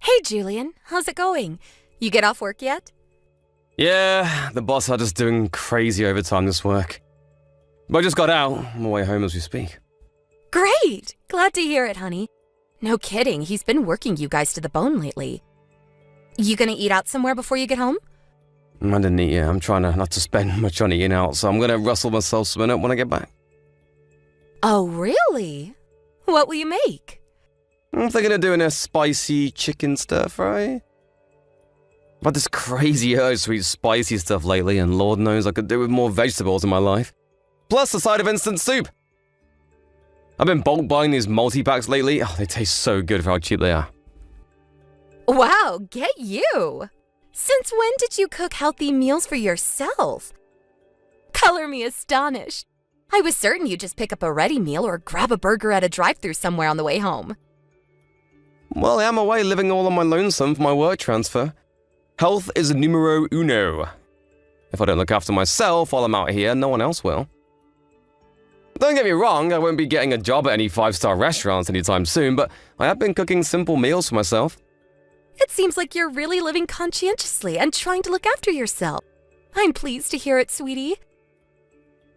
Hey, Julian. How's it going? You get off work yet? Yeah, the boss are just doing crazy overtime this work. But I just got out. On my way home as we speak. Great! Glad to hear it, honey. No kidding, he's been working you guys to the bone lately. You gonna eat out somewhere before you get home? I didn't eat yet. I'm trying not to spend much on eating out, so I'm gonna rustle myself something up when I get back. Oh, really? What will you make? I'm thinking of doing a spicy chicken stir-fry. I've had this crazy urge to eat spicy stuff lately, and Lord knows I could do with more vegetables in my life. Plus a side of instant soup. I've been bulk buying these multi-packs lately. Oh, they taste so good for how cheap they are. Wow, get you! Since when did you cook healthy meals for yourself? Color me astonished. I was certain you'd just pick up a ready meal or grab a burger at a drive-thru somewhere on the way home. Well, I am away living all on my lonesome for my work transfer. Health is numero uno. If I don't look after myself while I'm out here, no one else will. Don't get me wrong, I won't be getting a job at any 5-star restaurants anytime soon, but I have been cooking simple meals for myself. It seems like you're really living conscientiously and trying to look after yourself. I'm pleased to hear it, sweetie.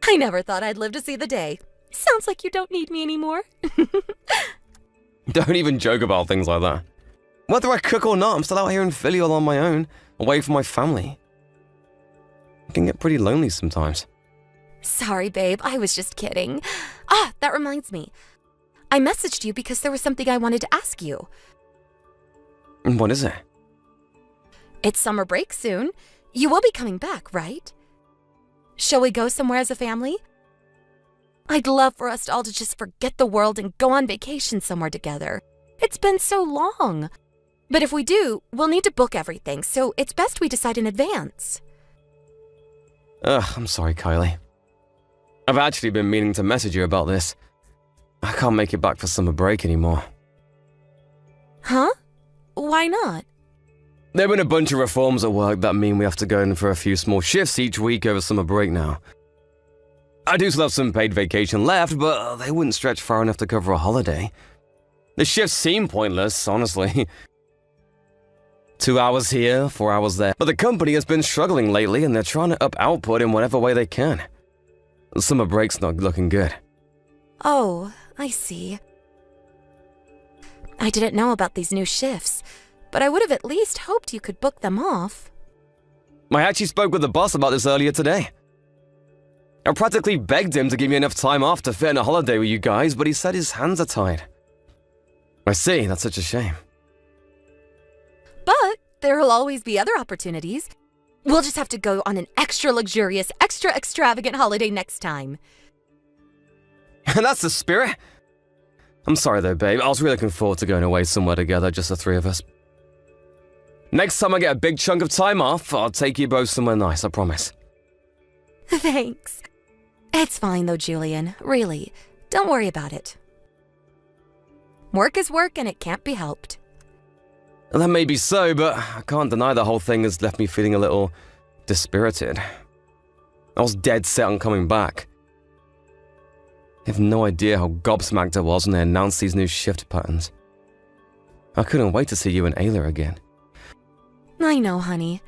I never thought I'd live to see the day. Sounds like you don't need me anymore. Don't even joke about things like that. Whether I cook or not, I'm still out here in Philly all on my own, away from my family. It can get pretty lonely sometimes. Sorry, babe, I was just kidding. Ah, that reminds me. I messaged you because there was something I wanted to ask you. What is it? It's summer break soon. You will be coming back, right? Shall we go somewhere as a family? I'd love for us all to just forget the world and go on vacation somewhere together. It's been so long. But if we do, we'll need to book everything, so it's best we decide in advance. I'm sorry, Kylie. I've actually been meaning to message you about this. I can't make it back for summer break anymore. Huh? Why not? There have been a bunch of reforms at work that mean we have to go in for a few small shifts each week over summer break now. I do still have some paid vacation left, but they wouldn't stretch far enough to cover a holiday. The shifts seem pointless, honestly. 2 hours here, 4 hours there. But the company has been struggling lately and they're trying to up output in whatever way they can. The summer break's not looking good. Oh, I see. I didn't know about these new shifts, but I would have at least hoped you could book them off. I actually spoke with the boss about this earlier today. I practically begged him to give me enough time off to fit in a holiday with you guys, but he said his hands are tied. I see, that's such a shame. But there'll always be other opportunities. We'll just have to go on an extra luxurious, extra extravagant holiday next time. That's the spirit. I'm sorry though, babe. I was really looking forward to going away somewhere together, just the three of us. Next time I get a big chunk of time off, I'll take you both somewhere nice, I promise. Thanks. It's fine though, Julian. Really. Don't worry about it. Work is work and it can't be helped. That may be so, but I can't deny the whole thing has left me feeling a little dispirited. I was dead set on coming back. I have no idea how gobsmacked I was when they announced these new shift patterns. I couldn't wait to see you and Ayla again. I know, honey.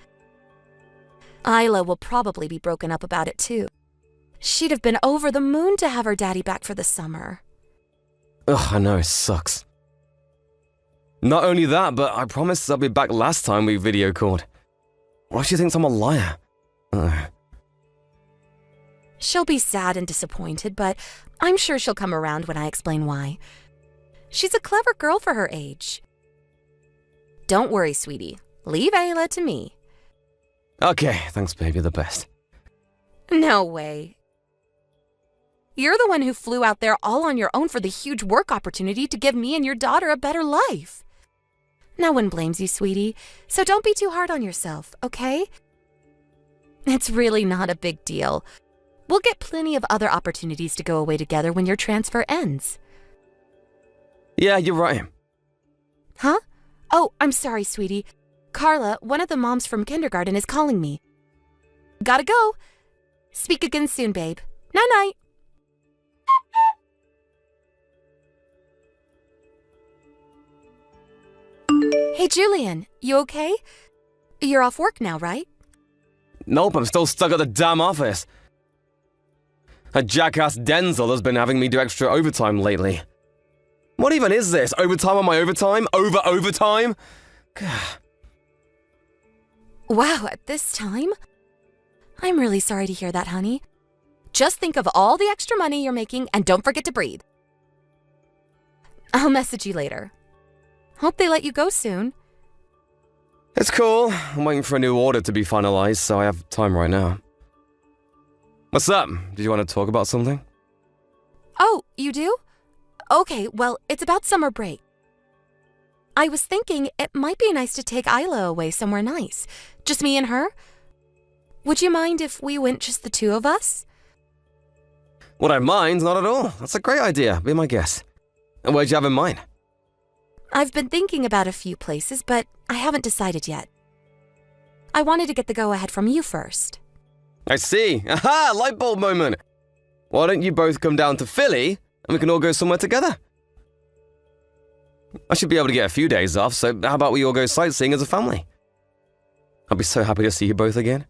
Ayla will probably be broken up about it too. She'd have been over the moon to have her daddy back for the summer. Ugh, I know, it sucks. Not only that, but I promised I'll be back last time we video called. Why she thinks I'm a liar? She'll be sad and disappointed, but I'm sure she'll come around when I explain why. She's a clever girl for her age. Don't worry, sweetie. Leave Ayla to me. Okay, thanks baby, you're the best. No way. You're the one who flew out there all on your own for the huge work opportunity to give me and your daughter a better life. No one blames you, sweetie, so don't be too hard on yourself, okay? It's really not a big deal. We'll get plenty of other opportunities to go away together when your transfer ends. Yeah, you're right. Huh? Oh, I'm sorry, sweetie. Carla, one of the moms from kindergarten, is calling me. Gotta go. Speak again soon, babe. Night-night. Hey, Julian, you okay? You're off work now, right? Nope, I'm still stuck at the damn office. That jackass Denzel has been having me do extra overtime lately. What even is this? Overtime on my overtime? Over overtime? Wow, at this time? I'm really sorry to hear that, honey. Just think of all the extra money you're making and don't forget to breathe. I'll message you later. Hope they let you go soon. It's cool. I'm waiting for a new order to be finalized, so I have time right now. What's up? Did you want to talk about something? Oh, you do? Okay, well, it's about summer break. I was thinking it might be nice to take Isla away somewhere nice. Just me and her? Would you mind if we went just the two of us? Would I mind? Not at all. That's a great idea. Be my guest. And where'd you have in mind? I've been thinking about a few places, but I haven't decided yet. I wanted to get the go-ahead from you first. I see. Aha! Light bulb moment. Why don't you both come down to Philly and we can all go somewhere together? I should be able to get a few days off, so how about we all go sightseeing as a family? I'll be so happy to see you both again.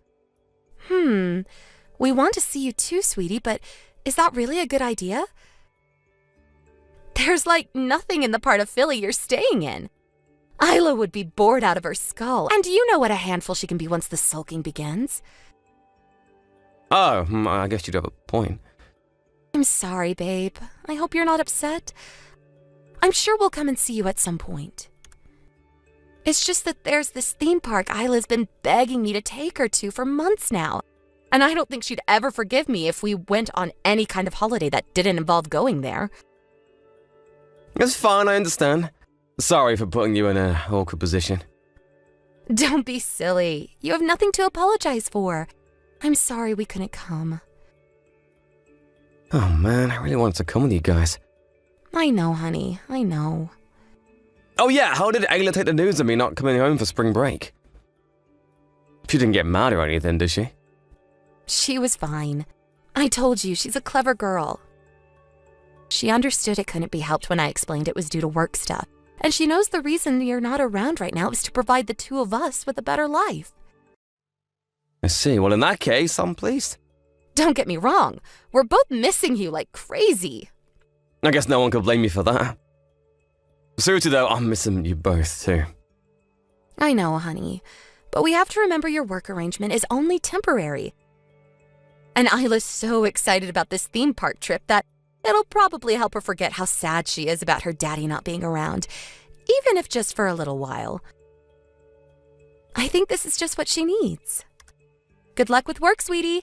We want to see you too, sweetie, but is that really a good idea? There's like nothing in the part of Philly you're staying in. Isla would be bored out of her skull, and you know what a handful she can be once the sulking begins. Oh, I guess you'd have a point. I'm sorry, babe. I hope you're not upset. I'm sure we'll come and see you at some point. It's just that there's this theme park Isla's been begging me to take her to for months now, and I don't think she'd ever forgive me if we went on any kind of holiday that didn't involve going there. It's fine, I understand. Sorry for putting you in an awkward position. Don't be silly. You have nothing to apologize for. I'm sorry we couldn't come. Oh man, I really wanted to come with you guys. I know, honey. I know. Oh yeah, how did Ayla take the news of me not coming home for spring break? She didn't get mad or anything, did she? She was fine. I told you, she's a clever girl. She understood it couldn't be helped when I explained it was due to work stuff. And she knows the reason you're not around right now is to provide the two of us with a better life. I see. Well, in that case, I'm pleased. Don't get me wrong. We're both missing you like crazy. I guess no one could blame me for that. Seriously though, I'm missing you both too. I know, honey. But we have to remember your work arrangement is only temporary. And Isla's so excited about this theme park trip that it'll probably help her forget how sad she is about her daddy not being around, even if just for a little while. I think this is just what she needs. Good luck with work, sweetie.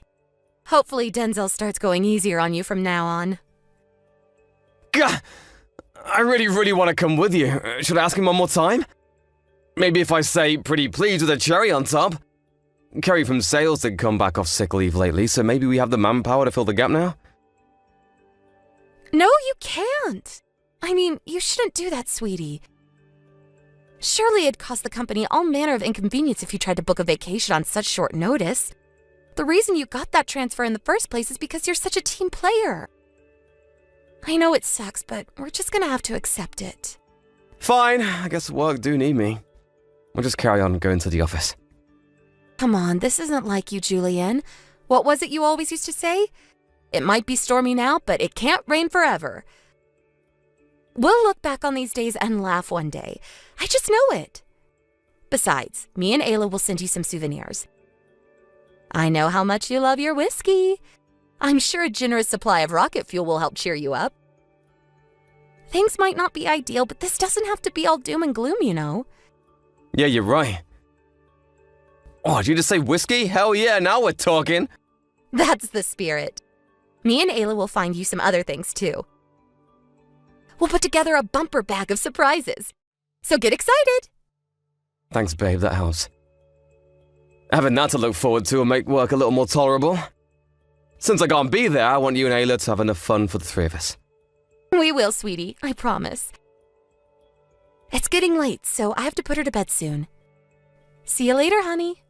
Hopefully Denzel starts going easier on you from now on. Gah! I really want to come with you. Should I ask him one more time? Maybe if I say pretty please with a cherry on top. Kerry from sales did come back off sick leave lately, so maybe we have the manpower to fill the gap now? No, you can't. I mean, you shouldn't do that, sweetie. Surely it'd cost the company all manner of inconvenience if you tried to book a vacation on such short notice. The reason you got that transfer in the first place is because you're such a team player. I know it sucks, but we're just gonna have to accept it. Fine, I guess work do need me. We'll just carry on going to the office. Come on, this isn't like you, Julian. What was it you always used to say? It might be stormy now, but it can't rain forever. We'll look back on these days and laugh one day. I just know it. Besides, me and Ayla will send you some souvenirs. I know how much you love your whiskey. I'm sure a generous supply of rocket fuel will help cheer you up. Things might not be ideal, but this doesn't have to be all doom and gloom, you know. Yeah, you're right. Oh, did you just say whiskey? Hell yeah, now we're talking. That's the spirit. Me and Ayla will find you some other things, too. We'll put together a bumper bag of surprises. So get excited! Thanks, babe, that helps. Having that to look forward to will make work a little more tolerable. Since I can't be there, I want you and Ayla to have enough fun for the three of us. We will, sweetie, I promise. It's getting late, so I have to put her to bed soon. See you later, honey.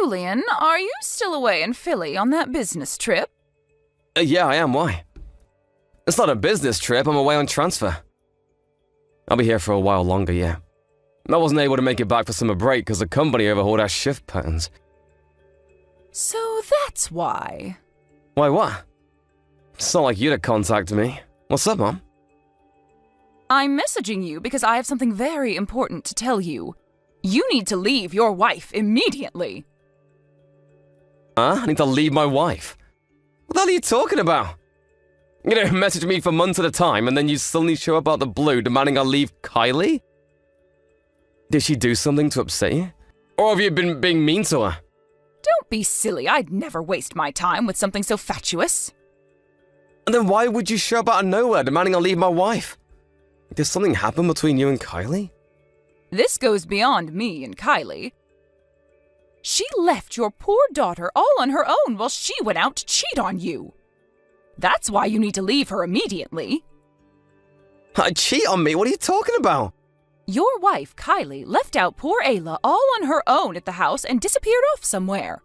Julian, are you still away in Philly on that business trip? Yeah, I am. Why? It's not a business trip, I'm away on transfer. I'll be here for a while longer, yeah. I wasn't able to make it back for summer break because the company overhauled our shift patterns. So that's why. Why, what? It's not like you to contact me. What's up, Mom? I'm messaging you because I have something very important to tell you. You need to leave your wife immediately. Huh? I need to leave my wife? What the hell are you talking about? You know, message me for months at a time and then you suddenly show up out the blue demanding I leave Kylie? Did she do something to upset you? Or have you been being mean to her? Don't be silly. I'd never waste my time with something so fatuous. And then why would you show up out of nowhere demanding I leave my wife? Did something happen between you and Kylie? This goes beyond me and Kylie. She left your poor daughter all on her own while she went out to cheat on you. That's why you need to leave her immediately. Cheat on me? What are you talking about? Your wife, Kylie, left out poor Ayla all on her own at the house and disappeared off somewhere.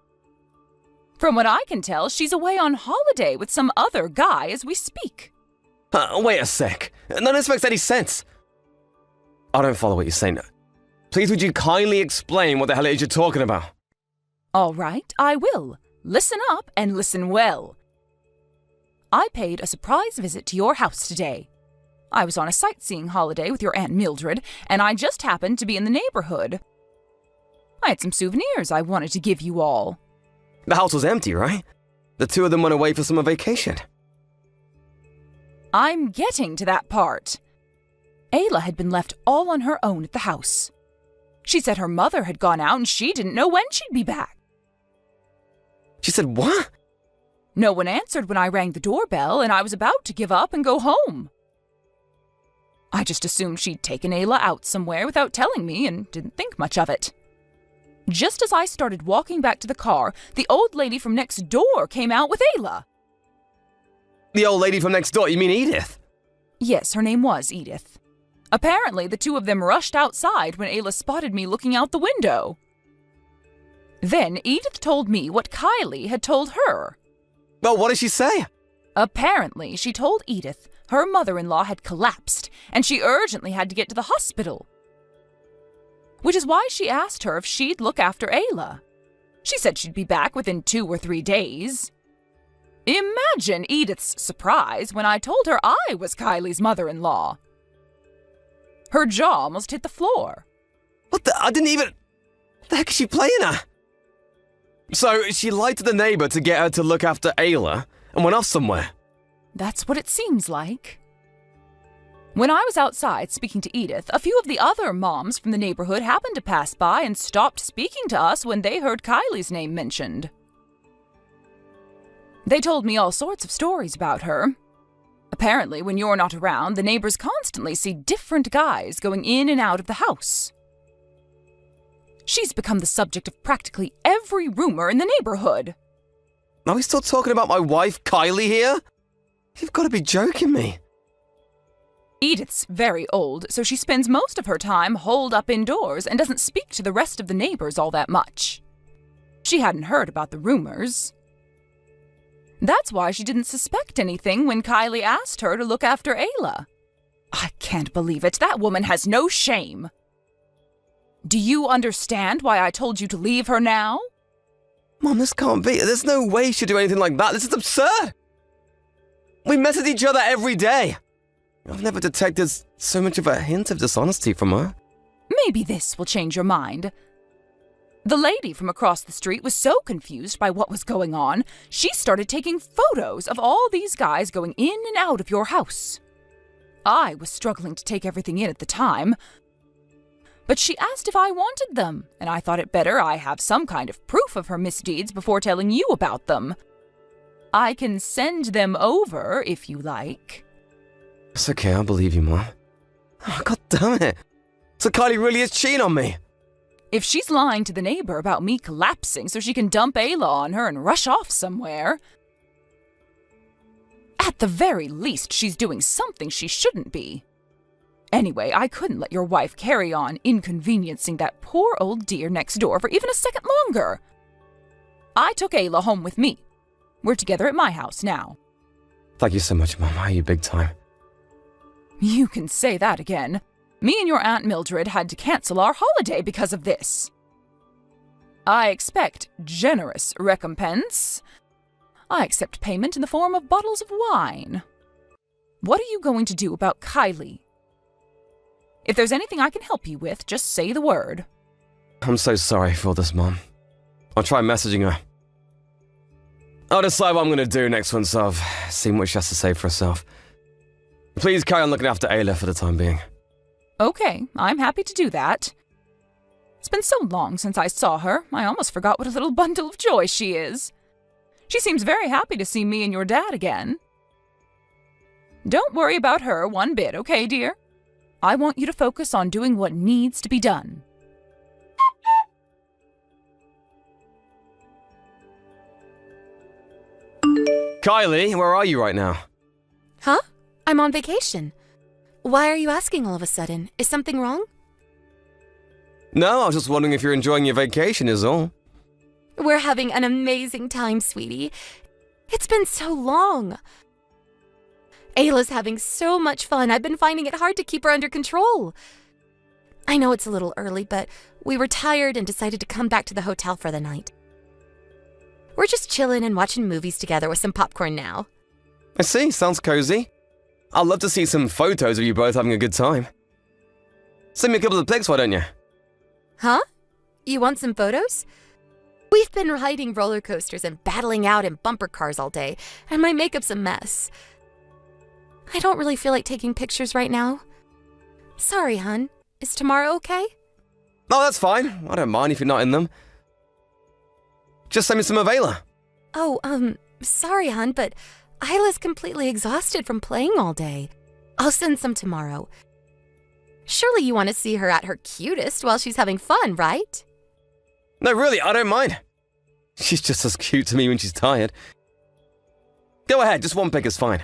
From what I can tell, she's away on holiday with some other guy as we speak. Wait a sec. None of this makes any sense. I don't follow what you're saying. Please would you kindly explain what the hell it is you're talking about? All right, I will. Listen up and listen well. I paid a surprise visit to your house today. I was on a sightseeing holiday with your Aunt Mildred, and I just happened to be in the neighborhood. I had some souvenirs I wanted to give you all. The house was empty, right? The two of them went away for summer vacation. I'm getting to that part. Ayla had been left all on her own at the house. She said her mother had gone out and she didn't know when she'd be back. She said what? No one answered when I rang the doorbell, and I was about to give up and go home. I just assumed she'd taken Ayla out somewhere without telling me and didn't think much of it. Just as I started walking back to the car, the old lady from next door came out with Ayla. The old lady from next door, you mean Edith? Yes, her name was Edith. Apparently, the two of them rushed outside when Ayla spotted me looking out the window. Then Edith told me what Kylie had told her. Well, what did she say? Apparently, she told Edith her mother-in-law had collapsed and she urgently had to get to the hospital. Which is why she asked her if she'd look after Ayla. She said she'd be back within 2 or 3 days. Imagine Edith's surprise when I told her I was Kylie's mother-in-law. Her jaw almost hit the floor. What the? I didn't even... What the heck is she playing at? So, she lied to the neighbor to get her to look after Ayla and went off somewhere. That's what it seems like. When I was outside speaking to Edith, a few of the other moms from the neighborhood happened to pass by and stopped speaking to us when they heard Kylie's name mentioned. They told me all sorts of stories about her. Apparently, when you're not around, the neighbors constantly see different guys going in and out of the house. She's become the subject of practically every rumor in the neighborhood. Are we still talking about my wife, Kylie, here? You've got to be joking me. Edith's very old, so she spends most of her time holed up indoors and doesn't speak to the rest of the neighbors all that much. She hadn't heard about the rumors. That's why she didn't suspect anything when Kylie asked her to look after Ayla. I can't believe it. That woman has no shame. Do you understand why I told you to leave her now? Mom, this can't be. There's no way she'd do anything like that. This is absurd. We message each other every day. I've never detected so much of a hint of dishonesty from her. Maybe this will change your mind. The lady from across the street was so confused by what was going on, she started taking photos of all these guys going in and out of your house. I was struggling to take everything in at the time, but she asked if I wanted them, and I thought it better I have some kind of proof of her misdeeds before telling you about them. I can send them over if you like. It's okay, I believe you, Mom. Oh, God damn it. So Kylie really is cheating on me. If she's lying to the neighbor about me collapsing so she can dump Ayla on her and rush off somewhere, at the very least she's doing something she shouldn't be. Anyway, I couldn't let your wife carry on inconveniencing that poor old dear next door for even a second longer. I took Ayla home with me. We're together at my house now. Thank you so much, Mom. I owe you big time. You can say that again. Me and your Aunt Mildred had to cancel our holiday because of this. I expect generous recompense. I accept payment in the form of bottles of wine. What are you going to do about Kylie? If there's anything I can help you with, just say the word. I'm so sorry for all this, Mom. I'll try messaging her. I'll decide what I'm going to do next once I've seen what she has to say for herself. Please carry on looking after Ayla for the time being. Okay, I'm happy to do that. It's been so long since I saw her, I almost forgot what a little bundle of joy she is. She seems very happy to see me and your dad again. Don't worry about her one bit, okay, dear? I want you to focus on doing what needs to be done. Kylie, where are you right now? Huh? I'm on vacation. Why are you asking all of a sudden? Is something wrong? No, I was just wondering if you're enjoying your vacation is all. We're having an amazing time, sweetie. It's been so long. Ayla's having so much fun. I've been finding it hard to keep her under control. I know it's a little early, but we were tired and decided to come back to the hotel for the night. We're just chilling and watching movies together with some popcorn now. I see, sounds cozy. I'd love to see some photos of you both having a good time. Send me a couple of pics, why don't you? Huh? You want some photos? We've been riding roller coasters and battling out in bumper cars all day, and my makeup's a mess. I don't really feel like taking pictures right now. Sorry, hun. Is tomorrow okay? Oh, that's fine. I don't mind if you're not in them. Just send me some of Ayla. Oh, sorry, hun, but Isla's completely exhausted from playing all day. I'll send some tomorrow. Surely you want to see her at her cutest while she's having fun, right? No, really, I don't mind. She's just as cute to me when she's tired. Go ahead, just one pic is fine.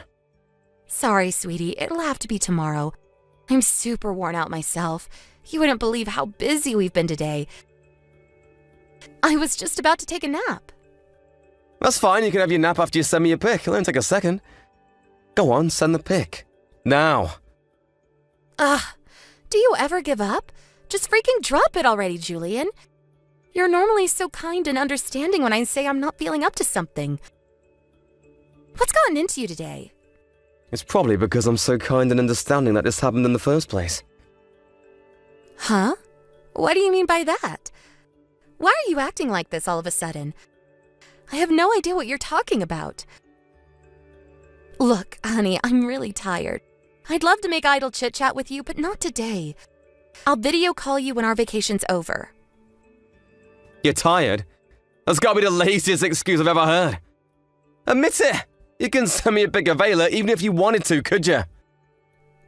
Sorry, sweetie, it'll have to be tomorrow. I'm super worn out myself. You wouldn't believe how busy we've been today. I was just about to take a nap. That's fine, you can have your nap after you send me your pic. It'll only take a second. Go on, send the pic. Now. Ugh, do you ever give up? Just freaking drop it already, Julian. You're normally so kind and understanding when I say I'm not feeling up to something. What's gotten into you today? It's probably because I'm so kind and understanding that this happened in the first place. Huh? What do you mean by that? Why are you acting like this all of a sudden? I have no idea what you're talking about. Look, honey, I'm really tired. I'd love to make idle chit-chat with you, but not today. I'll video call you when our vacation's over. You're tired? That's gotta be the laziest excuse I've ever heard. Admit it! You can send me a pic of Ayla even if you wanted to, could you?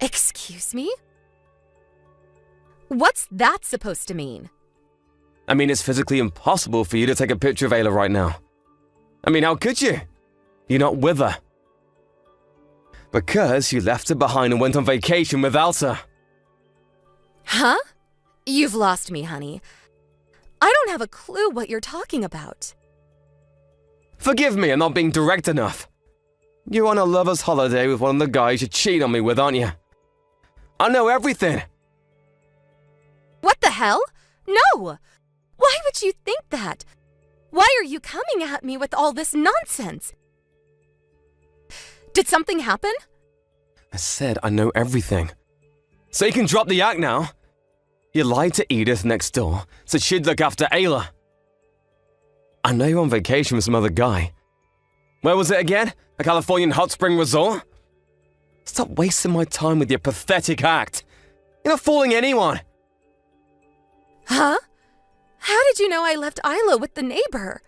Excuse me? What's that supposed to mean? I mean, it's physically impossible for you to take a picture of Ayla right now. I mean, how could you? You're not with her. Because you left her behind and went on vacation without her. Huh? You've lost me, honey. I don't have a clue what you're talking about. Forgive me, I'm not being direct enough. You're on a lover's holiday with one of the guys you cheat on me with, aren't you? I know everything. What the hell? No! Why would you think that? Why are you coming at me with all this nonsense? Did something happen? I said I know everything. So you can drop the act now. You lied to Edith next door, said she'd look after Ayla. I know you're on vacation with some other guy. Where was it again? A Californian hot spring resort? Stop wasting my time with your pathetic act. You're not fooling anyone. Huh? How did you know I left Isla with the neighbor?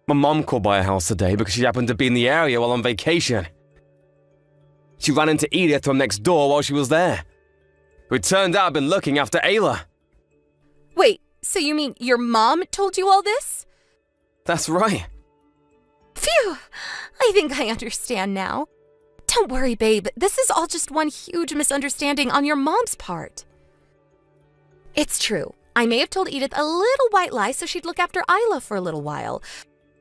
My mom called by her house today because she happened to be in the area while on vacation. She ran into Edith from next door while she was there, who turned out had been looking after Ayla. Wait, so you mean your mom told you all this? That's right. Phew! I think I understand now. Don't worry, babe. This is all just one huge misunderstanding on your mom's part. It's true. I may have told Edith a little white lie so she'd look after Isla for a little while.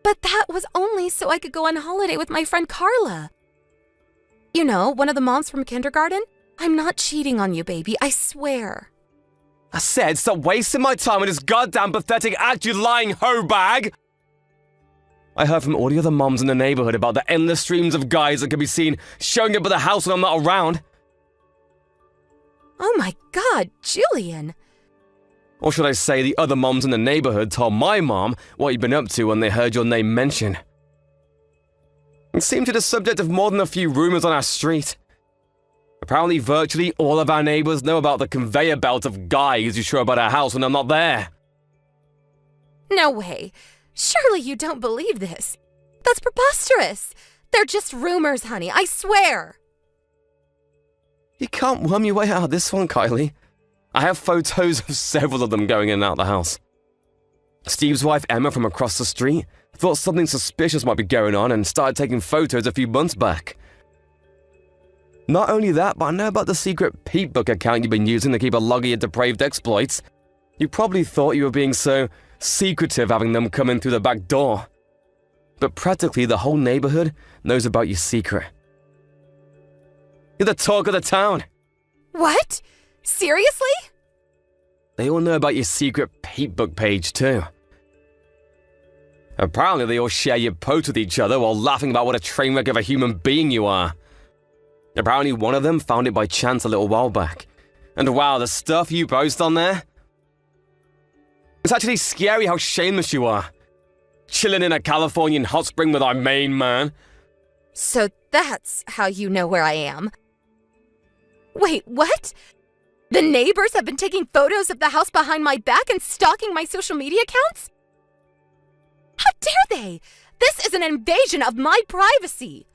But that was only so I could go on holiday with my friend Carla. You know, one of the moms from kindergarten? I'm not cheating on you, baby, I swear. I said stop wasting my time with this goddamn pathetic act, you lying hoe bag! I heard from all the other moms in the neighborhood about the endless streams of guys that can be seen showing up at the house when I'm not around. Oh my god, Julian! Or should I say the other moms in the neighborhood told my mom what you'd been up to when they heard your name mentioned. It seemed to be the subject of more than a few rumors on our street. Apparently virtually all of our neighbors know about the conveyor belt of guys you show up at our house when I'm not there. No way. Surely you don't believe this. That's preposterous. They're just rumors, honey, I swear. You can't worm your way out of this one, Kylie. I have photos of several of them going in and out the house. Steve's wife, Emma, from across the street, thought something suspicious might be going on and started taking photos a few months back. Not only that, but I know about the secret Peep Book account you've been using to keep a log of your depraved exploits. You probably thought you were being so secretive having them come in through the back door. But practically the whole neighborhood knows about your secret. You're the talk of the town. What? Seriously? They all know about your secret Peep Book page too. Apparently they all share your posts with each other while laughing about what a train wreck of a human being you are. Apparently one of them found it by chance a little while back. And wow, the stuff you post on there? It's actually scary how shameless you are. Chilling in a Californian hot spring with our main man. So that's how you know where I am. Wait, what? The neighbors have been taking photos of the house behind my back and stalking my social media accounts? How dare they? This is an invasion of my privacy.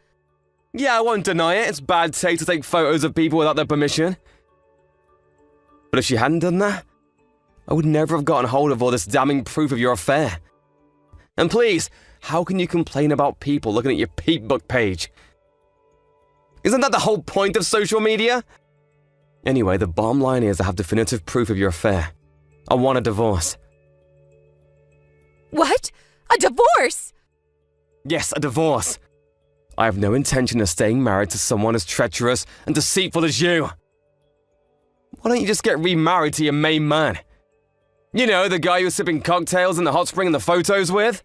Yeah, I won't deny it. It's bad taste to take photos of people without their permission. But if she hadn't done that, I would never have gotten hold of all this damning proof of your affair. And please, how can you complain about people looking at your Peep Book page? Isn't that the whole point of social media? Anyway, the bottom line is I have definitive proof of your affair. I want a divorce. What? A divorce? Yes, a divorce. I have no intention of staying married to someone as treacherous and deceitful as you. Why don't you just get remarried to your main man? You know, the guy you were sipping cocktails in the hot spring in the photos with?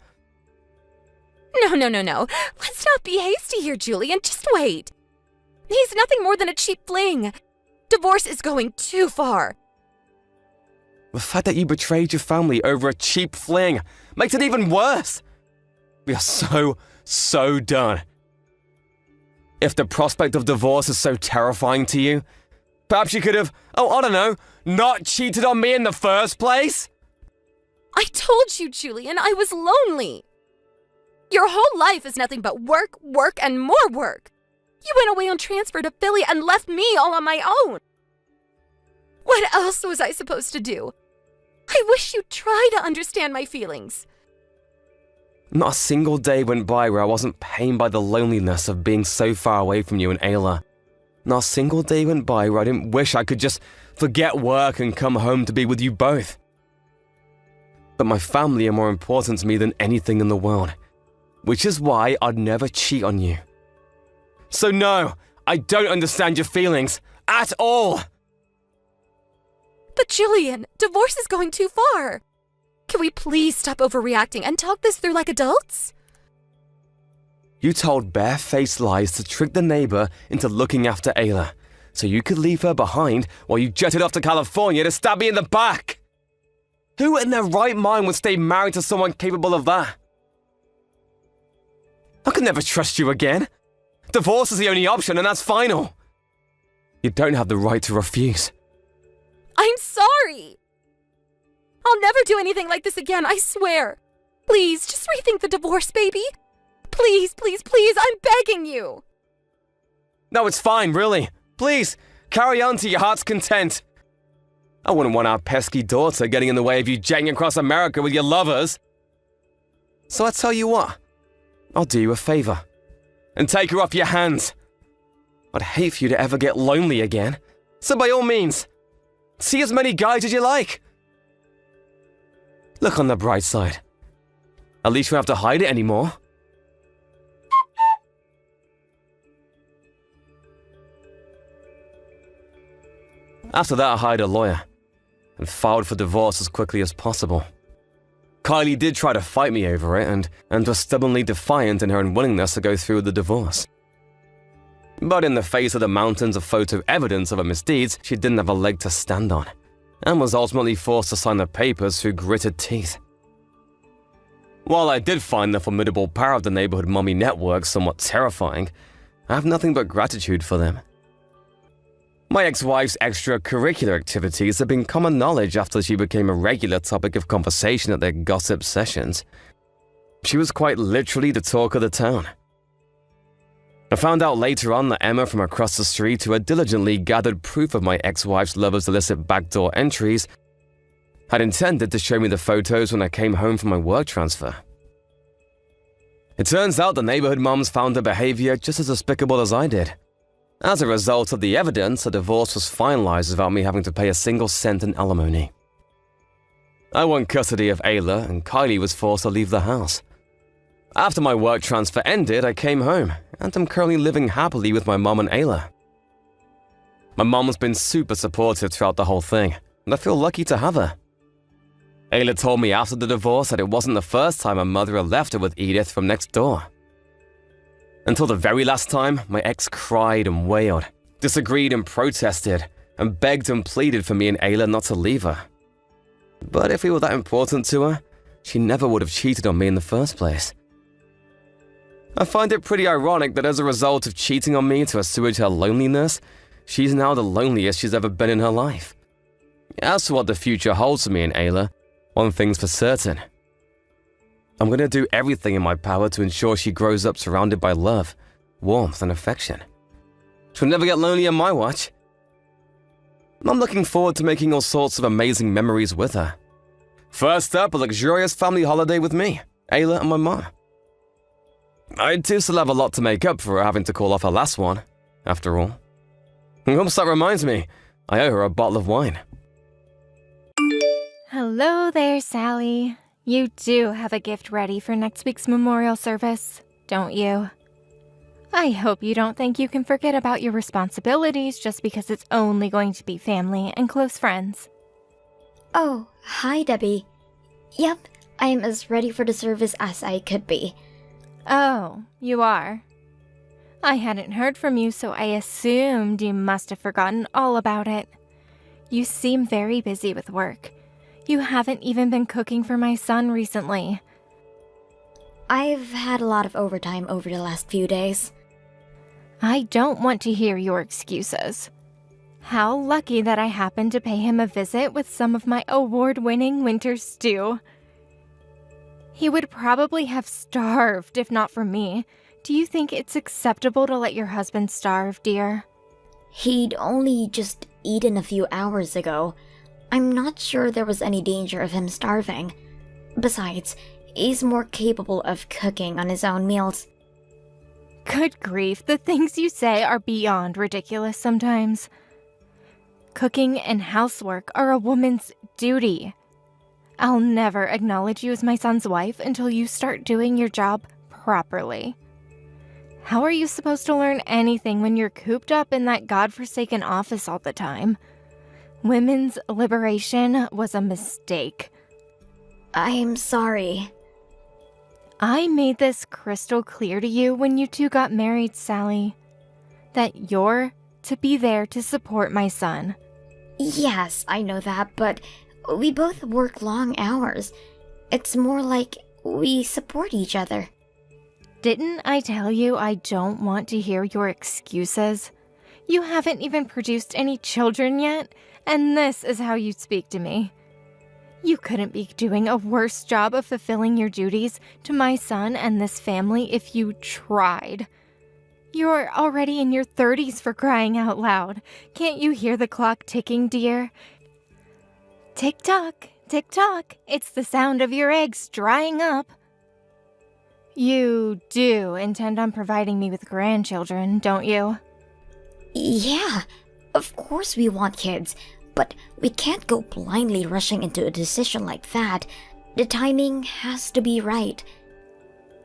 No. Let's not be hasty here, Julian. Just wait. He's nothing more than a cheap fling. Divorce is going too far. The fact that you betrayed your family over a cheap fling makes it even worse. We are so done. If the prospect of divorce is so terrifying to you, perhaps you could have, I don't know, not cheated on me in the first place? I told you, Julian, I was lonely. Your whole life is nothing but work, and more work. You went away on transfer to Philly and left me all on my own. What else was I supposed to do? I wish you'd try to understand my feelings. Not a single day went by where I wasn't pained by the loneliness of being so far away from you and Ayla. Not a single day went by where I didn't wish I could just forget work and come home to be with you both. But my family are more important to me than anything in the world, which is why I'd never cheat on you. So no, I don't understand your feelings at all. But Julian, divorce is going too far. Can we please stop overreacting and talk this through like adults? You told barefaced lies to trick the neighbor into looking after Ayla, so you could leave her behind while you jetted off to California to stab me in the back. Who in their right mind would stay married to someone capable of that? I could never trust you again. Divorce is the only option, and that's final. You don't have the right to refuse. I'm sorry. I'll never do anything like this again, I swear. Please, just rethink the divorce, baby. Please, I'm begging you. No, it's fine, really. Please, carry on to your heart's content. I wouldn't want our pesky daughter getting in the way of you jetting across America with your lovers. So I tell you what, I'll do you a favor and take her off your hands. I'd hate for you to ever get lonely again, so by all means, see as many guys as you like. Look on the bright side. At least you won't have to hide it anymore. After that, I hired a lawyer and filed for divorce as quickly as possible. Kylie did try to fight me over it and was stubbornly defiant in her unwillingness to go through with the divorce. But in the face of the mountains of photo evidence of her misdeeds, she didn't have a leg to stand on, and was ultimately forced to sign the papers through gritted teeth. While I did find the formidable power of the neighborhood mommy network somewhat terrifying, I have nothing but gratitude for them. My ex-wife's extracurricular activities have been common knowledge after she became a regular topic of conversation at their gossip sessions. She was quite literally the talk of the town. I found out later on that Emma from across the street, who had diligently gathered proof of my ex-wife's lover's illicit backdoor entries, had intended to show me the photos when I came home from my work transfer. It turns out the neighborhood moms found her behavior just as despicable as I did. As a result of the evidence, a divorce was finalized without me having to pay a single cent in alimony. I won custody of Ayla, and Kylie was forced to leave the house. After my work transfer ended, I came home, and I'm currently living happily with my mom and Ayla. My mom's been super supportive throughout the whole thing, and I feel lucky to have her. Ayla told me after the divorce that it wasn't the first time her mother had left her with Edith from next door. Until the very last time, my ex cried and wailed, disagreed and protested, and begged and pleaded for me and Ayla not to leave her. But if we were that important to her, she never would have cheated on me in the first place. I find it pretty ironic that as a result of cheating on me to assuage her loneliness, she's now the loneliest she's ever been in her life. As to what the future holds for me and Ayla, one thing's for certain. I'm going to do everything in my power to ensure she grows up surrounded by love, warmth, and affection. She'll never get lonely on my watch. I'm looking forward to making all sorts of amazing memories with her. First up, a luxurious family holiday with me, Ayla, and my mom. I do still have a lot to make up for her having to call off her last one, after all. Oops, that reminds me, I owe her a bottle of wine. Hello there, Sally. You do have a gift ready for next week's memorial service, don't you? I hope you don't think you can forget about your responsibilities just because it's only going to be family and close friends. Oh, hi, Debbie. Yep, I am as ready for the service as I could be. Oh, you are? I hadn't heard from you, so I assumed you must have forgotten all about it. You seem very busy with work. You haven't even been cooking for my son recently. I've had a lot of overtime over the last few days. I don't want to hear your excuses. How lucky that I happened to pay him a visit with some of my award-winning winter stew. He would probably have starved if not for me. Do you think it's acceptable to let your husband starve, dear? He'd only just eaten a few hours ago. I'm not sure there was any danger of him starving. Besides, he's more capable of cooking on his own meals. Good grief, the things you say are beyond ridiculous sometimes. Cooking and housework are a woman's duty. I'll never acknowledge you as my son's wife until you start doing your job properly. How are you supposed to learn anything when you're cooped up in that godforsaken office all the time? Women's liberation was a mistake. I'm sorry. I made this crystal clear to you when you two got married, Sally. That you're to be there to support my son. Yes, I know that, but we both work long hours. It's more like we support each other. Didn't I tell you I don't want to hear your excuses? You haven't even produced any children yet, and this is how you speak to me. You couldn't be doing a worse job of fulfilling your duties to my son and this family if you tried. You're already in your 30s for crying out loud. Can't you hear the clock ticking, dear? Tick-tock, tick-tock. It's the sound of your eggs drying up. You do intend on providing me with grandchildren, don't you? Yeah, of course we want kids, but we can't go blindly rushing into a decision like that. The timing has to be right.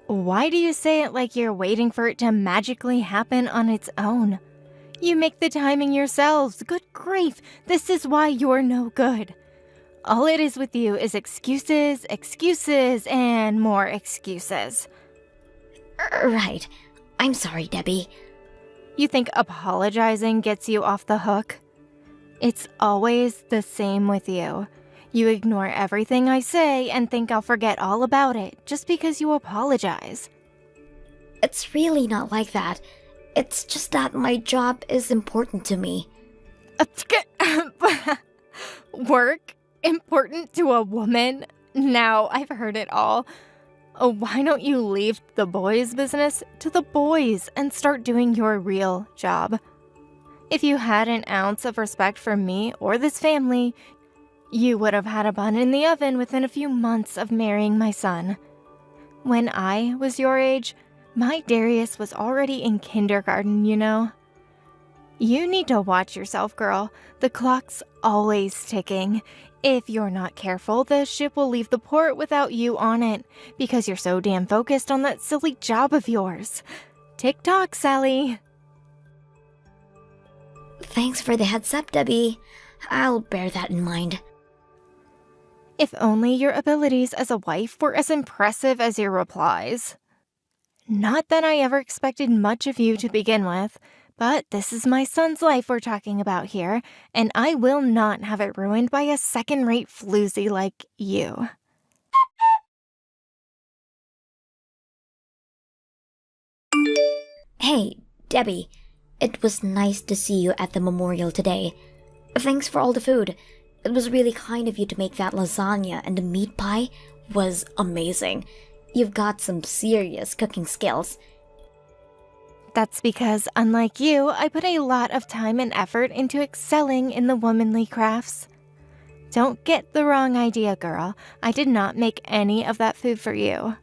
Why do you say it like you're waiting for it to magically happen on its own? You make the timing yourselves. Good grief, this is why you're no good. All it is with you is excuses, excuses, and more excuses. Right. I'm sorry, Debbie. You think apologizing gets you off the hook? It's always the same with you. You ignore everything I say and think I'll forget all about it just because you apologize. It's really not like that. It's just that my job is important to me. Work? Important to a woman? Now I've heard it all. Oh, why don't you leave the boys' business to the boys and start doing your real job? If you had an ounce of respect for me or this family, you would have had a bun in the oven within a few months of marrying my son. When I was your age, my Darius was already in kindergarten, you know. You need to watch yourself, girl. The clock's always ticking. If you're not careful, the ship will leave the port without you on it because you're so damn focused on that silly job of yours. Tick-tock, Sally. Thanks for the heads up, Debbie. I'll bear that in mind. If only your abilities as a wife were as impressive as your replies. Not that I ever expected much of you to begin with, but this is my son's life we're talking about here, and I will not have it ruined by a second-rate floozy like you. Hey, Debbie. It was nice to see you at the memorial today. Thanks for all the food. It was really kind of you to make that lasagna, and the meat pie was amazing. You've got some serious cooking skills. That's because, unlike you, I put a lot of time and effort into excelling in the womanly crafts. Don't get the wrong idea, girl. I did not make any of that food for you.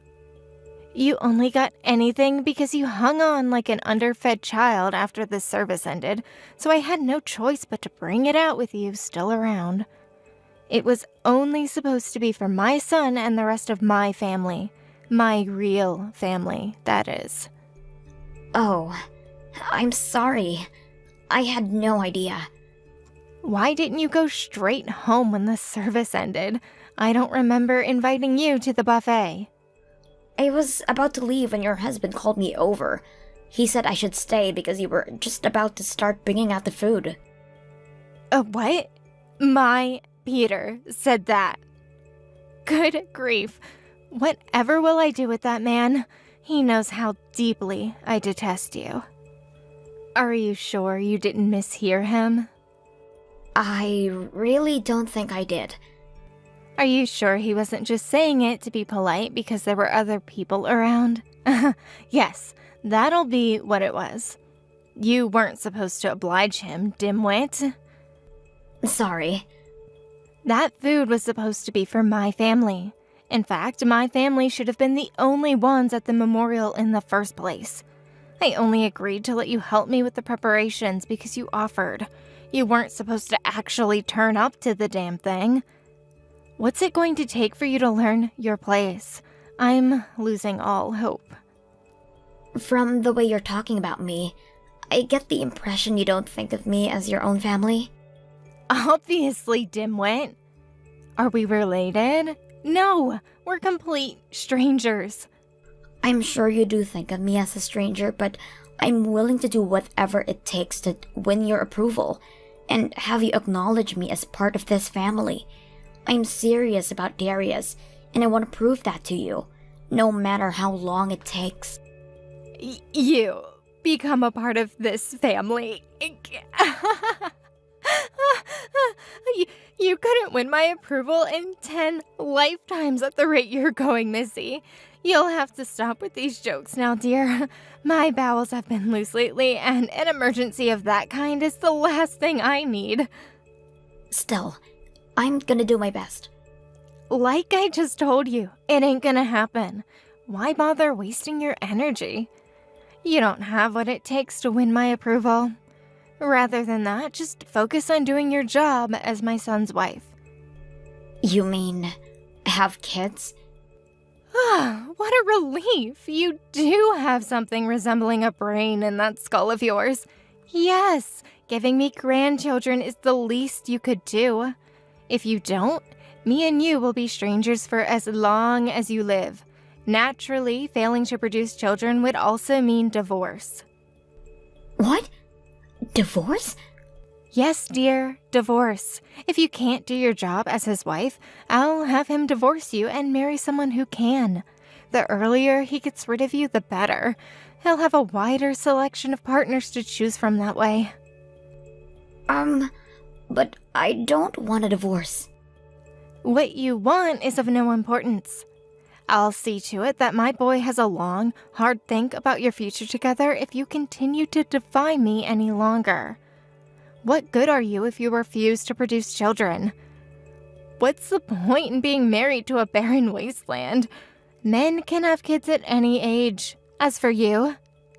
You only got anything because you hung on like an underfed child after the service ended, so I had no choice but to bring it out with you still around. It was only supposed to be for my son and the rest of my family. My real family, that is. Oh, I'm sorry. I had no idea. Why didn't you go straight home when the service ended? I don't remember inviting you to the buffet. I was about to leave when your husband called me over. He said I should stay because you were just about to start bringing out the food. What? My Peter said that. Good grief. Whatever will I do with that man? He knows how deeply I detest you. Are you sure you didn't mishear him? I really don't think I did. Are you sure he wasn't just saying it to be polite because there were other people around? Yes, that'll be what it was. You weren't supposed to oblige him, dimwit. Sorry. That food was supposed to be for my family. In fact, my family should have been the only ones at the memorial in the first place. I only agreed to let you help me with the preparations because you offered. You weren't supposed to actually turn up to the damn thing. What's it going to take for you to learn your place? I'm losing all hope. From the way you're talking about me, I get the impression you don't think of me as your own family. Obviously, dimwit. Are we related? No, we're complete strangers. I'm sure you do think of me as a stranger, but I'm willing to do whatever it takes to win your approval and have you acknowledge me as part of this family. I'm serious about Darius, and I want to prove that to you, no matter how long it takes. You become a part of this family. You couldn't win my approval in 10 lifetimes at the rate you're going, Missy. You'll have to stop with these jokes now, dear. My bowels have been loose lately, and an emergency of that kind is the last thing I need. Still, I'm gonna do my best. Like I just told you, it ain't gonna happen. Why bother wasting your energy? You don't have what it takes to win my approval. Rather than that, just focus on doing your job as my son's wife. You mean have kids? What a relief! You do have something resembling a brain in that skull of yours. Yes, giving me grandchildren is the least you could do. If you don't, me and you will be strangers for as long as you live. Naturally, failing to produce children would also mean divorce. What? Divorce? Yes, dear, divorce. If you can't do your job as his wife, I'll have him divorce you and marry someone who can. The earlier he gets rid of you, the better. He'll have a wider selection of partners to choose from that way. But I don't want a divorce. What you want is of no importance. I'll see to it that my boy has a long, hard think about your future together if you continue to defy me any longer. What good are you if you refuse to produce children? What's the point in being married to a barren wasteland? Men can have kids at any age. As for you,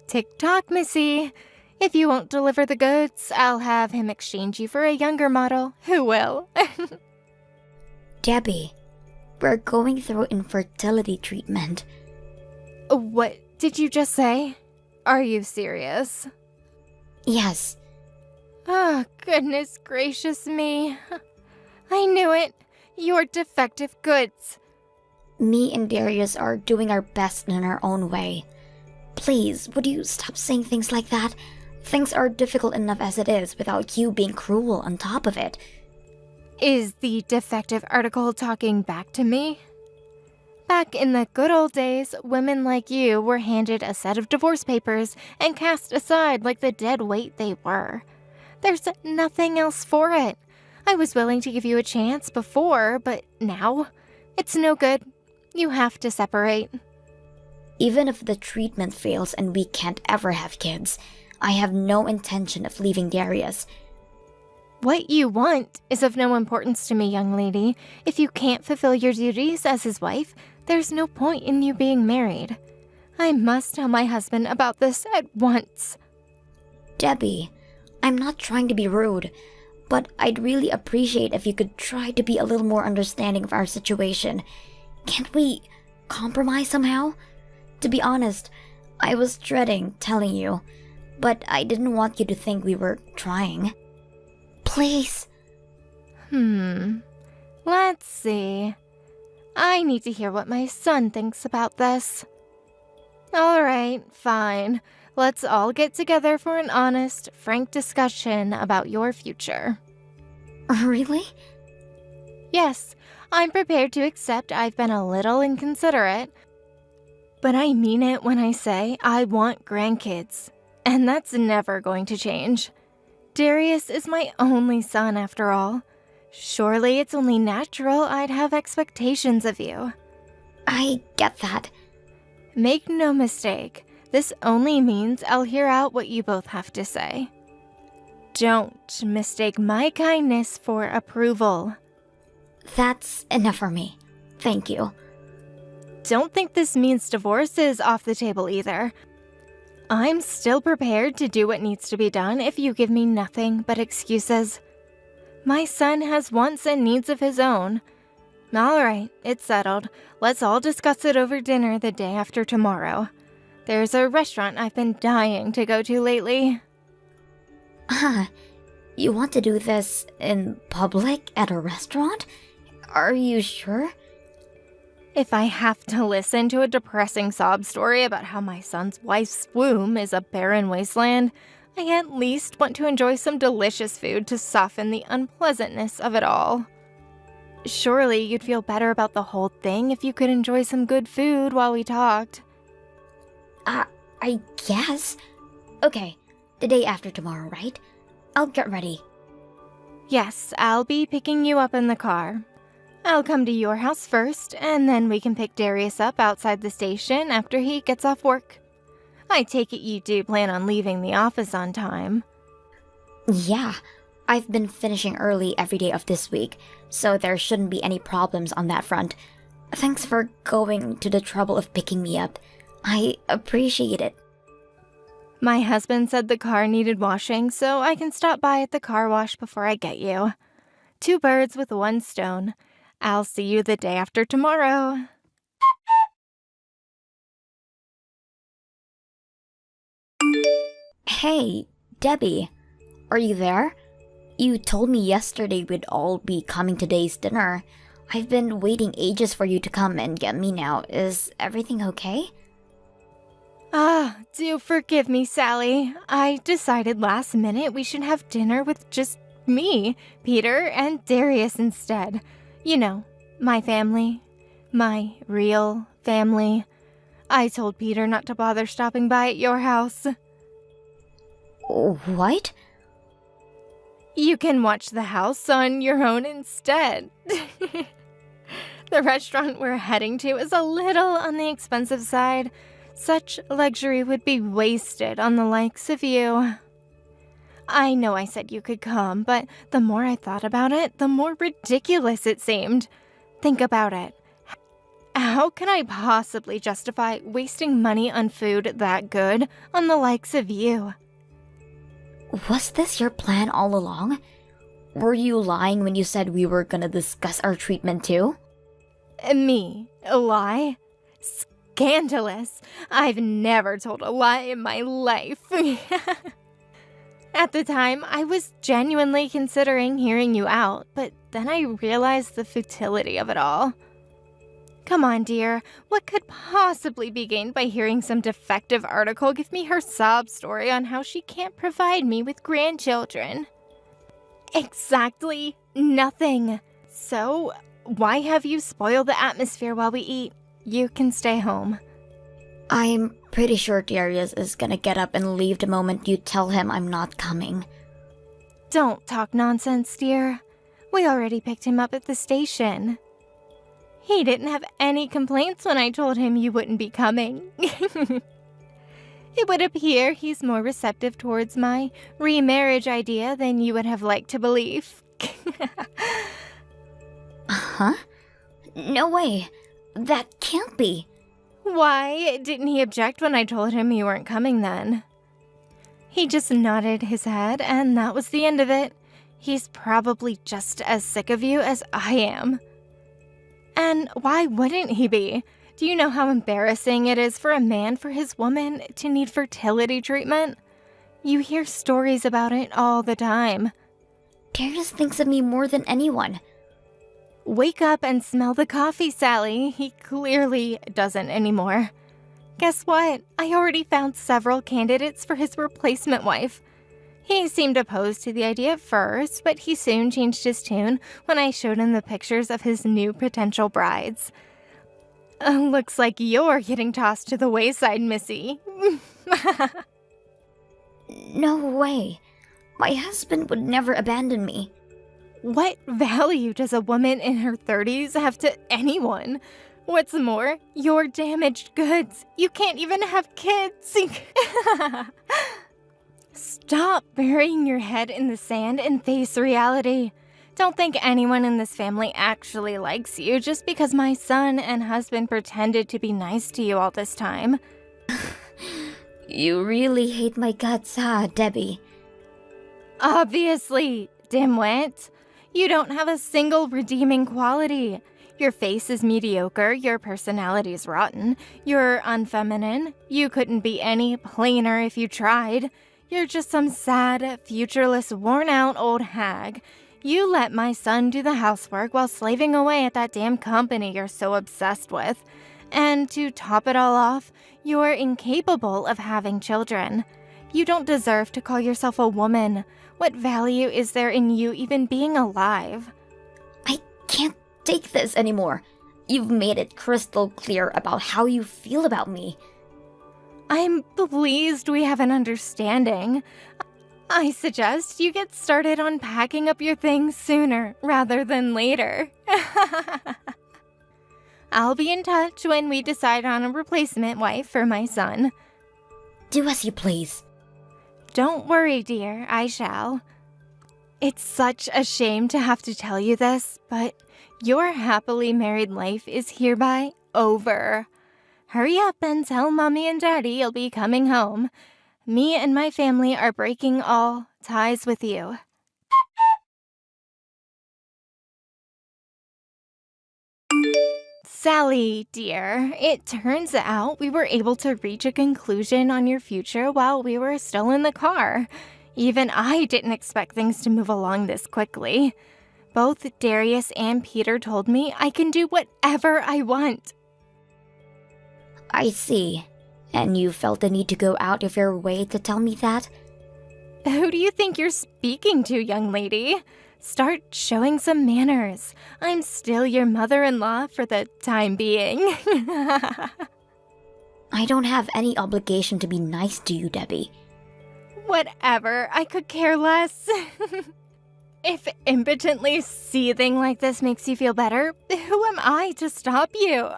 tick-tock, missy. If you won't deliver the goods, I'll have him exchange you for a younger model who will. Debbie, we're going through infertility treatment. What did you just say? Are you serious? Yes. Oh, goodness gracious me. I knew it. You're defective goods. Me and Darius are doing our best in our own way. Please, would you stop saying things like that? Things are difficult enough as it is without you being cruel on top of it. Is the defective article talking back to me? Back in the good old days, women like you were handed a set of divorce papers and cast aside like the dead weight they were. There's nothing else for it. I was willing to give you a chance before, but now, it's no good. You have to separate. Even if the treatment fails and we can't ever have kids, I have no intention of leaving Darius. What you want is of no importance to me, young lady. If you can't fulfill your duties as his wife, there's no point in you being married. I must tell my husband about this at once. Debbie, I'm not trying to be rude, but I'd really appreciate if you could try to be a little more understanding of our situation. Can't we compromise somehow? To be honest, I was dreading telling you, but I didn't want you to think we were trying. Please. Let's see. I need to hear what my son thinks about this. All right, fine. Let's all get together for an honest, frank discussion about your future. Really? Yes, I'm prepared to accept I've been a little inconsiderate. But I mean it when I say I want grandkids. And that's never going to change. Darius is my only son, after all. Surely it's only natural I'd have expectations of you. I get that. Make no mistake, this only means I'll hear out what you both have to say. Don't mistake my kindness for approval. That's enough for me. Thank you. Don't think this means divorce is off the table either. I'm still prepared to do what needs to be done if you give me nothing but excuses. My son has wants and needs of his own. All right, it's settled. Let's all discuss it over dinner the day after tomorrow. There's a restaurant I've been dying to go to lately. You want to do this in public at a restaurant? Are you sure? If I have to listen to a depressing sob story about how my son's wife's womb is a barren wasteland, I at least want to enjoy some delicious food to soften the unpleasantness of it all. Surely you'd feel better about the whole thing if you could enjoy some good food while we talked. I guess. Okay, the day after tomorrow, right? I'll get ready. Yes, I'll be picking you up in the car. I'll come to your house first, and then we can pick Darius up outside the station after he gets off work. I take it you do plan on leaving the office on time. Yeah, I've been finishing early every day of this week, so there shouldn't be any problems on that front. Thanks for going to the trouble of picking me up. I appreciate it. My husband said the car needed washing, so I can stop by at the car wash before I get you. 2 birds with 1 stone. I'll see you the day after tomorrow. Hey, Debbie, are you there? You told me yesterday we'd all be coming to today's dinner. I've been waiting ages for you to come and get me now. Is everything okay? Do forgive me, Sally. I decided last minute we should have dinner with just me, Peter, and Darius instead. You know, my family. My real family. I told Peter not to bother stopping by at your house. What? You can watch the house on your own instead. The restaurant we're heading to is a little on the expensive side. Such luxury would be wasted on the likes of you. I know I said you could come, but the more I thought about it, the more ridiculous it seemed. Think about it. How can I possibly justify wasting money on food that good on the likes of you? Was this your plan all along? Were you lying when you said we were gonna discuss our treatment too? Me? A lie? Scandalous. I've never told a lie in my life. At the time, I was genuinely considering hearing you out, but then I realized the futility of it all. Come on, dear. What could possibly be gained by hearing some defective article give me her sob story on how she can't provide me with grandchildren? Exactly nothing. So, why have you spoiled the atmosphere while we eat? You can stay home. I'm pretty sure Darius is gonna get up and leave the moment you tell him I'm not coming. Don't talk nonsense, dear. We already picked him up at the station. He didn't have any complaints when I told him you wouldn't be coming. It would appear he's more receptive towards my remarriage idea than you would have liked to believe. Huh? No way. That can't be. Why didn't he object when I told him you weren't coming then? He just nodded his head, and that was the end of it. He's probably just as sick of you as I am. And why wouldn't he be? Do you know how embarrassing it is for a man for his woman to need fertility treatment? You hear stories about it all the time. Darius thinks of me more than anyone. Wake up and smell the coffee, Sally. He clearly doesn't anymore. Guess what? I already found several candidates for his replacement wife. He seemed opposed to the idea at first, but he soon changed his tune when I showed him the pictures of his new potential brides. Looks like you're getting tossed to the wayside, Missy. No way. My husband would never abandon me. What value does a woman in her 30s have to anyone? What's more, you're damaged goods. You can't even have kids. Stop burying your head in the sand and face reality. Don't think anyone in this family actually likes you just because my son and husband pretended to be nice to you all this time. You really hate my guts, huh, Debbie? Obviously, dimwit. You don't have a single redeeming quality. Your face is mediocre, your personality's rotten, you're unfeminine, you couldn't be any plainer if you tried. You're just some sad, futureless, worn-out old hag. You let my son do the housework while slaving away at that damn company you're so obsessed with. And to top it all off, you're incapable of having children. You don't deserve to call yourself a woman. What value is there in you even being alive? I can't take this anymore. You've made it crystal clear about how you feel about me. I'm pleased we have an understanding. I suggest you get started on packing up your things sooner rather than later. I'll be in touch when we decide on a replacement wife for my son. Do as you please. Don't worry, dear, I shall. It's such a shame to have to tell you this, but your happily married life is hereby over. Hurry up and tell Mommy and Daddy you'll be coming home. Me and my family are breaking all ties with you. Sally, dear, it turns out we were able to reach a conclusion on your future while we were still in the car. Even I didn't expect things to move along this quickly. Both Darius and Peter told me I can do whatever I want. I see. And you felt the need to go out of your way to tell me that? Who do you think you're speaking to, young lady? Start showing some manners. I'm still your mother-in-law for the time being. I don't have any obligation to be nice to you, Debbie. Whatever, I could care less. If impotently seething like this makes you feel better, who am I to stop you?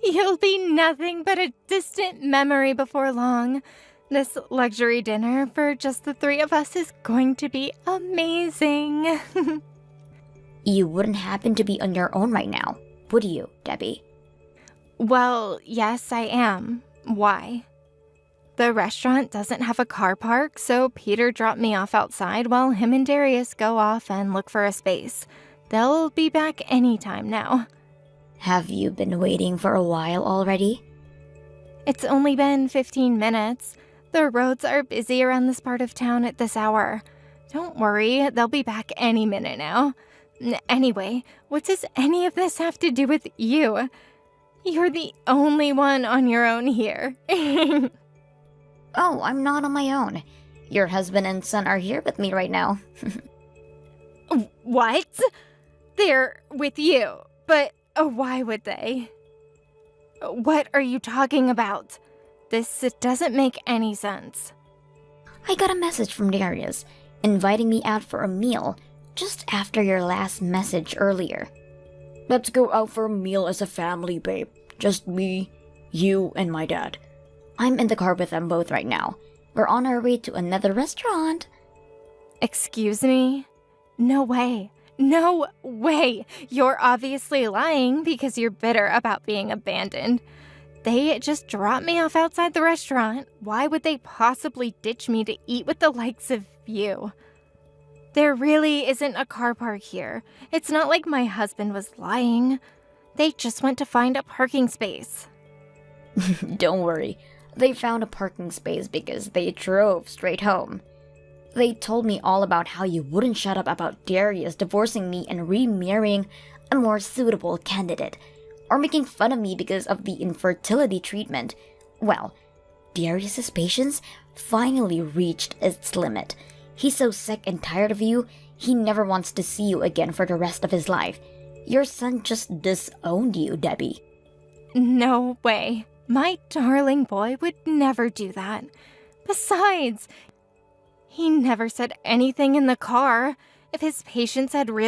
You'll be nothing but a distant memory before long. This luxury dinner for just the three of us is going to be amazing. You wouldn't happen to be on your own right now, would you, Debbie? Well, yes, I am. Why? The restaurant doesn't have a car park, so Peter dropped me off outside while him and Darius go off and look for a space. They'll be back anytime now. Have you been waiting for a while already? It's only been 15 minutes. The roads are busy around this part of town at this hour. Don't worry, they'll be back any minute now. Anyway, what does any of this have to do with you? You're the only one on your own here. Oh, I'm not on my own. Your husband and son are here with me right now. What? They're with you, but why would they? What are you talking about? This doesn't make any sense. I got a message from Darius, inviting me out for a meal, just after your last message earlier. Let's go out for a meal as a family, babe. Just me, you, and my dad. I'm in the car with them both right now. We're on our way to another restaurant. Excuse me? No way. No way! You're obviously lying because you're bitter about being abandoned. They just dropped me off outside the restaurant. Why would they possibly ditch me to eat with the likes of you? There really isn't a car park here. It's not like my husband was lying. They just went to find a parking space. Don't worry. They found a parking space because they drove straight home. They told me all about how you wouldn't shut up about Darius divorcing me and remarrying a more suitable candidate, or making fun of me because of the infertility treatment. Well, Darius's patience finally reached its limit. He's so sick and tired of you, he never wants to see you again for the rest of his life. Your son just disowned you, Debbie. No way. My darling boy would never do that. Besides, he never said anything in the car. If his patience had really